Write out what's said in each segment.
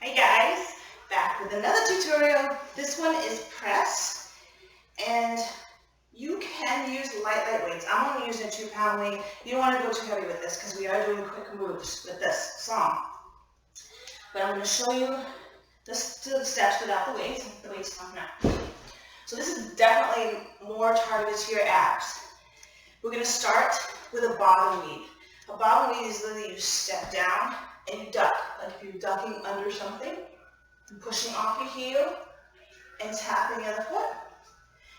Hi guys, back with another tutorial. This one is press, and you can use light weights. I'm only using a 2-pound weight. You don't want to go too heavy with this because we are doing quick moves with this song. But I'm going to show you the steps without the weights. The weights come now. So this is definitely more targeted to your abs. We're going to start with a bobbin weave. A bobbin weave is literally you step down and you duck, like if you're ducking under something, and pushing off your heel and tapping the other foot.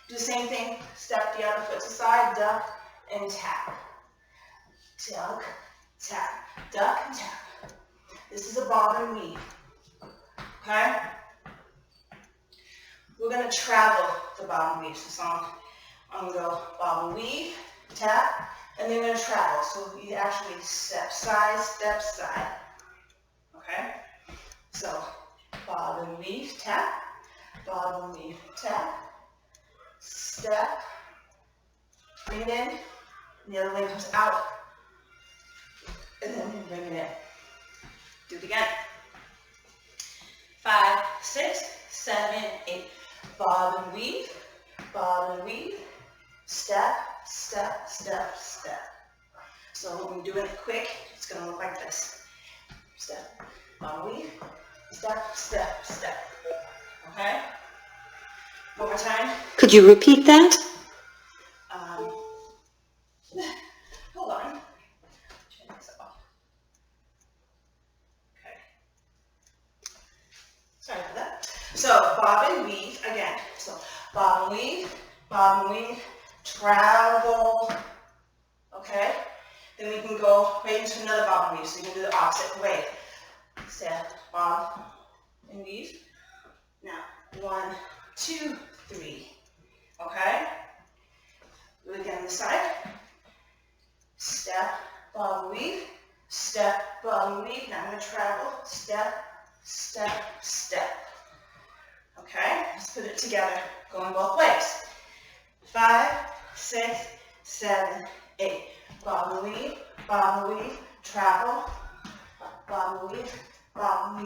Do the same thing, step the other foot to the side, duck and tap. Duck, tap, duck, and tap. This is a bobbin weave, okay? We're going to travel the bobbin weave. So I'm going to go bobbin weave, tap, and then we're going to travel. So you actually step side, okay? So bobbin weave, tap, step, bring it in, and the other leg comes out, and then we bring it in. Do it again. 5, 6, 7, 8. Bobbin weave, step, step, step, step. So when we're doing it quick, it's going to look like this. Step, bobbin weave, step, step, step. Okay? One more time. Could you repeat that? Hold on. Turn this off. Okay. Sorry for that. So bobbin weave again. So bobbin weave, travel. Okay? Then we can go right into another bobbin weave. So you can do the opposite way. Step, bob, and weave. Now, 1, 2, 3. Okay? Do it again on the side. Step, bobbin weave, step, bobbin weave. Now I'm going to travel. Step, step, step. Okay? Let's put it together, going both ways. 5, 6, 7, 8. Bobbin weave, travel. Bobbin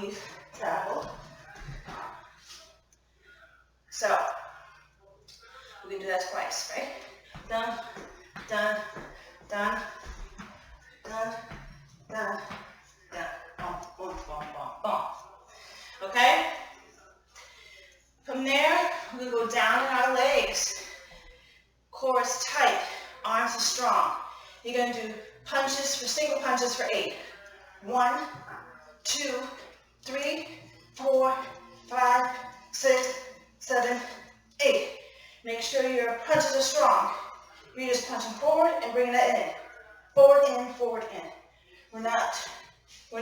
weave, travel. So, we can do that twice, right? Done, done, done, done, done, done. Boom, boom, boom, boom, boom. Okay? From there, we're going to go down in our legs. Core is tight, arms are strong. You're going to do single punches for 8. 1, 2, 3, 4, 5, 6, 7, 8. Make sure your punches are strong. You're just punching forward and bringing that in. Forward, in, forward, in. We're not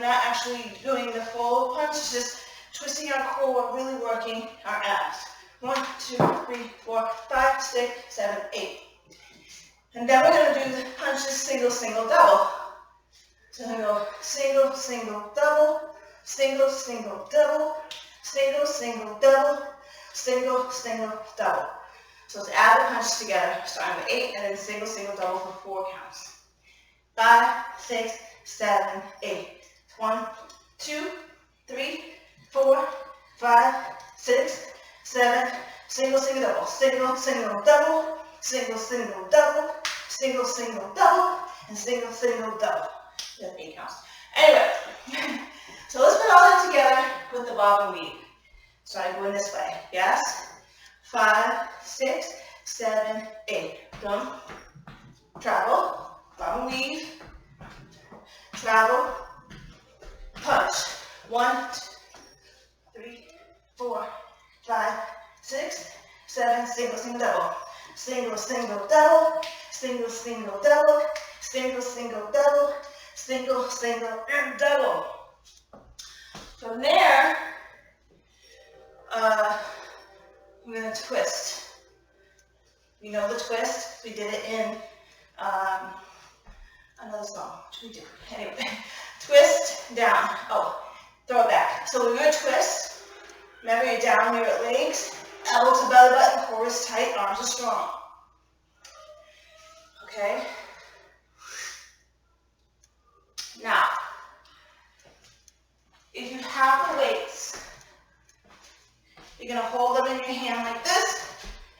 actually doing the full punch, it's just twisting our core, really working our abs. 1, 2, 3, 4, 5, 6, 7, 8. And then we're going to do the punches single, single, double. So I'm going to go single, single, double, single, single, double, single, single, double, single, single, double. So let's add the punches together, starting with 8 and then single, single, double for 4 counts. 5, 6, 7, 8. 1, 2, 3, 4, 5, 6, 7, single, single, double, single, single, double, single, single, double, single, single, double, and single, single, double. That's 8 counts. Anyway, so let's put all that together with the bobbin weave. Starting going this way. Yes? 5, 6, 7, 8. Boom. Travel. Bobbin weave. Travel. Punch. 1, 2, 3, 4, 5, 6, 7. Single, single, double. Single, single, double. Single, single, double. Single, single, double. Single, single, and double. From there, we're going to twist. You know the twist? We did it in another song. Which we did. Anyway, twist, down. Oh, throw it back. So we're going to twist. Remember, you're down near your legs. Elbow to belly button, core is tight, arms are strong. Okay? Now, if you have the weights, You're gonna hold them in your hand like this,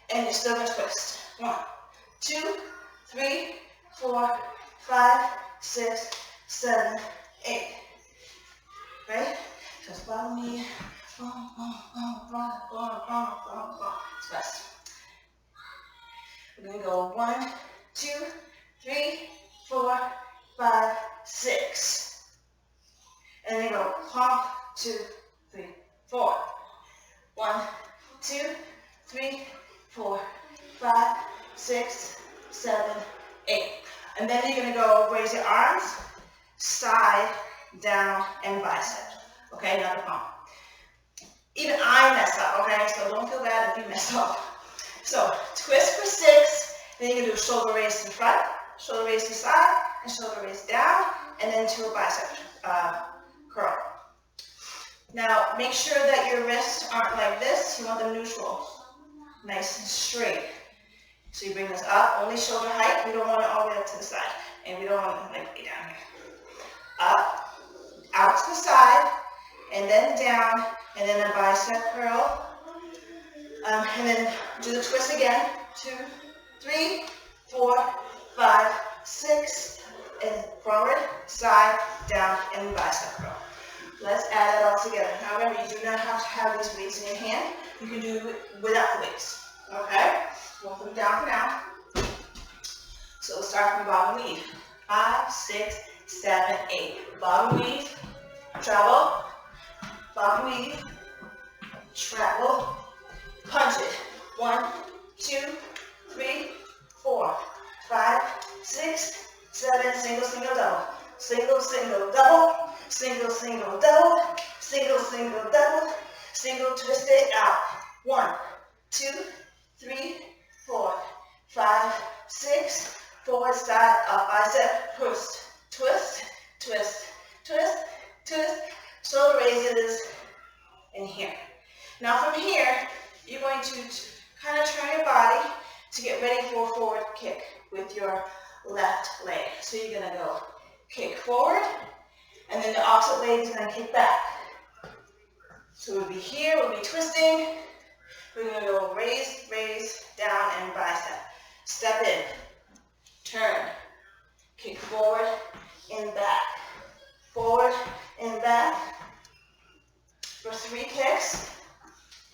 and you're still gonna twist. 1, 2, 3, 4, 5, 6, 7, 8. Right? Just follow me. It's fast. We're gonna go 1, 2, 3, 4, 5, 6. And then go pump, 2, 3, 4. 1, 2, 3, 4, 5, 6, 7, 8. And then you're gonna go raise your arms, side, down, and bicep. Okay, not the pump. Even I mess up, okay? So don't feel bad if you mess up. So twist for 6, then you're gonna do a shoulder raise to the front, shoulder raise to the side, and shoulder raise down, and then to a bicep curl. Now make sure that your wrists aren't like this. You want them neutral, nice and straight. So you bring this up, only shoulder height. We don't want it all the way up to the side, and we don't want it like way down here. Up, out to the side, and then down, and then a bicep curl. And then do the twist again. 2, 3, 4, 5, 6, and forward, side, down, and bicep curl. Let's add it all together. Now remember, you do not have to have these weights in your hand. You can do it without the weights. Okay? We'll put them down for now. So we'll start from bottom weave. 5, 6, 7, 8. Bottom weave, travel, bottom weave, travel, punch it. 1, 2, 3, 4, 5, 6, 7, single, single, double. Single, single, double. Single, single, double. Single, single, double. Single, twist it out. 1, 2, 3, 4, 5, 6. Forward, side, up, bicep, twist, twist, twist, twist, twist. Shoulder raises in here. Now from here, you're going to kind of turn your body to get ready for a forward kick with your left leg. So you're going to go kick forward, and then the opposite leg is going to kick back. So we'll be here, we'll be twisting. We're going to go raise, raise, down, and bicep. Step in, turn, kick forward, and back. Forward, and back. For 3 kicks.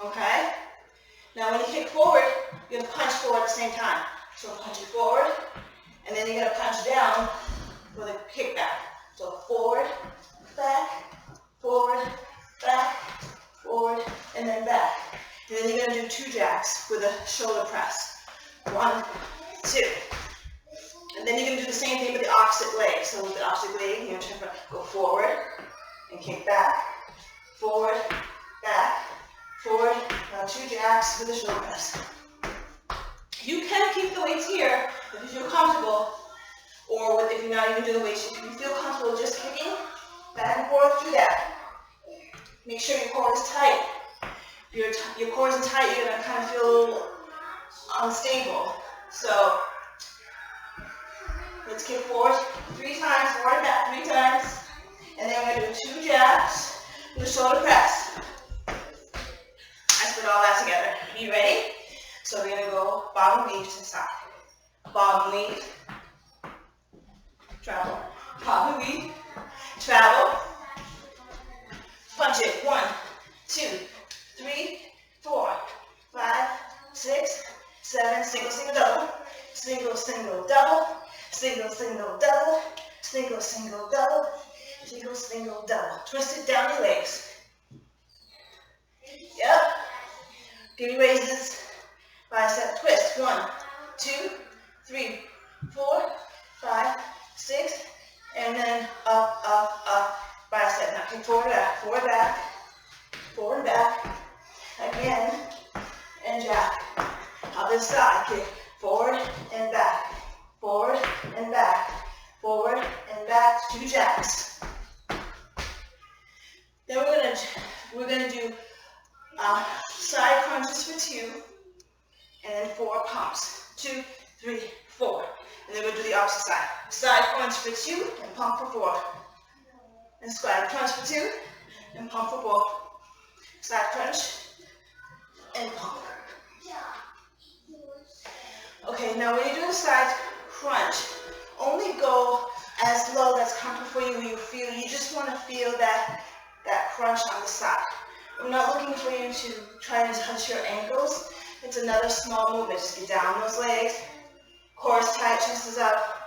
Okay? Now when you kick forward, you're going to punch forward at the same time. So punch it forward, and then you're going to punch down with a kick back. So forward, back, and then back. And then you're going to do 2 jacks with a shoulder press. 1, 2. And then you're going to do the same thing with the opposite leg. So with the opposite leg, you're going to go forward and kick back, forward, back, forward. Now 2 jacks with a shoulder press. You can keep the weights here if you feel comfortable, or if you're not even doing the weights, if you feel comfortable just kicking back and forth, do that. Make sure your core is tight. If your core isn't tight, you're going to kind of feel unstable. So let's kick forward 3 times, forward and back 3 times, and then we're going to do 2 jabs with a shoulder press. Let's put all that together. Are you ready? So we're going to go bottom weave to the side. Bottom weave, travel. Bottom weave, travel. Punch it. 1, 2, 3, 4, 5, 6, 7. Single, single, double. Single, single, double. Single, single, double. Single, single, double. Single, single, double. Twist it down your legs. Yep. Give me raises. Bicep twist. 1, 2, 3, 4, 5, 6, and then up, up, up. Bicep. Now kick forward, back, forward, back, forward, back. Again, and jack. Other side. Kick forward and back, forward and back, forward and back. 2 jacks. Then we're gonna do side crunches for 2, and then 4 pumps. 2, 3, 4. And then we'll do the opposite side. Side crunch for 2 and pump for 4. And side crunch for 2 and pump for 4. Side crunch, and pump. Okay, now when you're doing side crunch, only go as low that's comfortable for you. You just want to feel that crunch on the side. I'm not looking for you to try to touch your ankles. It's another small movement. Just get down those legs, chorus tight, chest is up,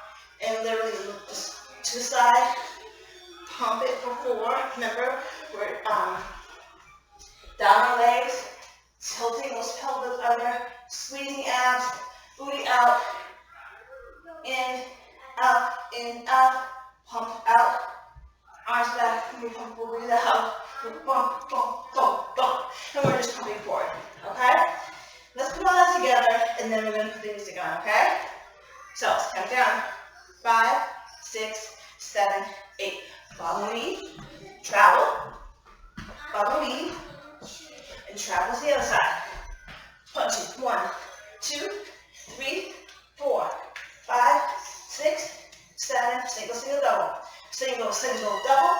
and literally just to the side. Pump it for 4. Remember, we're down our legs, tilting those pelvis under, squeezing abs, booty out, in, out, pump out, arms back, pump, breathe out, bump, bump, bump, bump, and we're just pumping forward, okay? Let's put all that together, and then we're going to put the music on, okay? So, let's count down. 5, 6, 7, 8. Follow me, travel, follow me, and travel to the other side. Punching. 1, 2, 3, 4, 5, 6, 7, single, single, double. Single, single, double.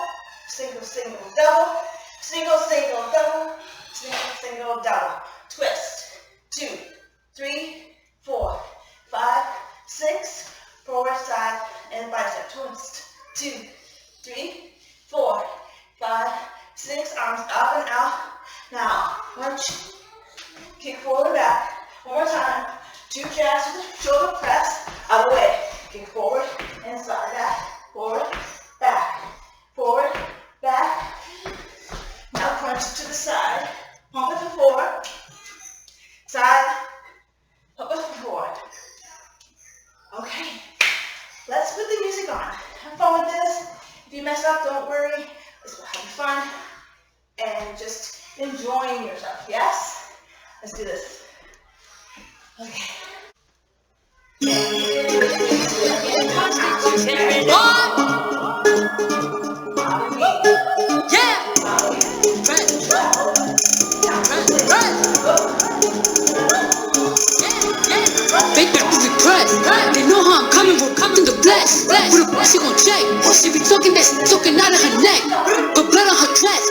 Single, single, double. Single, single, double. Single, single, double. Twist. 2, 3, 4, 5, 6. Forward, side, and bicep. Twist. 2, 3, 4, 5, 6. Arms up and out. Now, punch. Kick forward, back. One more time. 2 jabs with the shoulder press. Out of the way. Kick forward and slide back. Forward, back. Forward, back. Now punch to the side. Pump it for 4. Side. Pump it for 4. Okay. Let's put the music on. Have fun with this. If you mess up, don't worry. It's about having fun and just enjoying yourself. Yes? Let's do this. Okay. They know how I'm coming, we're coming to bless. With a brush, she gon' check. She be talking that shit talking out of her neck, but blood on her dress.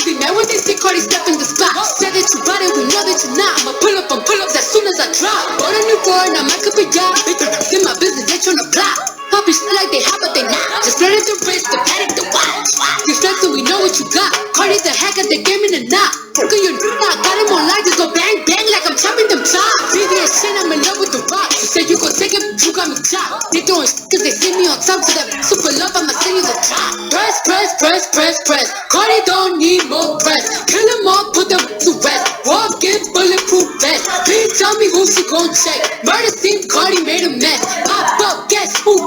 Be mad when they see Cardi step in the spot. Said that you bought it, we know that you're not. I'ma pull up on pull-ups as soon as I drop. Bought a new car, now my cup of job. Bitch, in my business, they tryna block. Poppin' shit like they hot, but they not. Just learn the wrist, the paddock, the watch. You flex so we know what you got. Cardi's the hacker, they gave me the knock. Look at your dude, I got him on live, just go bang, bang like I'm chopping them chops. BBS shit, I'm in love with the rock. You said you gon' take it, you got me chopped. They throwing shit cause they see me on top. So that super love, I'ma send you the top. Press, press, press, press, press. Cardi don't need more press. Kill them all, put them to rest. Walk in bulletproof vest. Please tell me who she gon' check. Murder scene, Cardi made a mess. Pop up, guess who?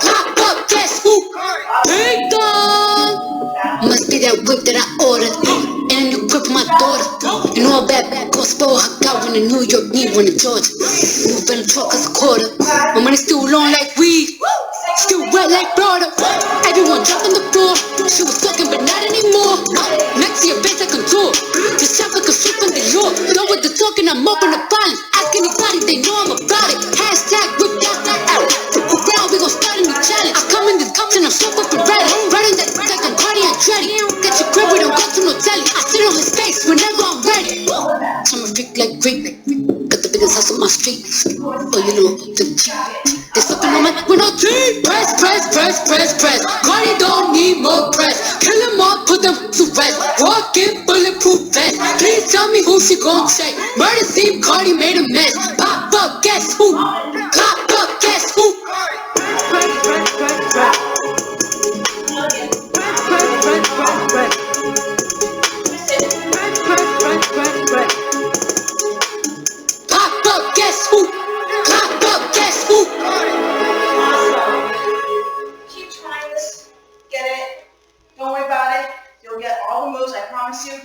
Pop up, guess who? Big dog. Must be that whip that I ordered. And a new crib for my daughter. And all bad girls spoil her. Got one in New York, need one in Georgia. Move in the truck as a quarter. My money still long like weed. Still wet like water. Everyone dropped on the floor. She was talking but not anymore. Next to your face I contour. Just shop like a strip from the York. Done with the talking, I'm up on the violence. Ask anybody, they know I'm about it. Hashtag whip that out. Around, we gon' start a new challenge. I come in this cups and I'm so up and ready. Riding that like I'm Cardi and Treddy. Get your crib, we don't go to no telly. I sit on his face whenever I'm ready. I'm a freak like Greek. Got the biggest house on my street. Oh, you know, the they slipping on my with no teeth. Press, press, press, press, press. Cardi don't need more press. Kill them all, put them to rest. Walk in bulletproof vest. Please tell me who she gon' check. Murder scene, Cardi made a mess. Pop up, guess who? Pop up, guess who? Press, press, press, press. Press, press, press, press, press. Press, press, press, press, press. Pop up, guess who? Pop up, guess who? Keep trying this. Get it. Don't worry about it. You'll get all the moves, I promise you.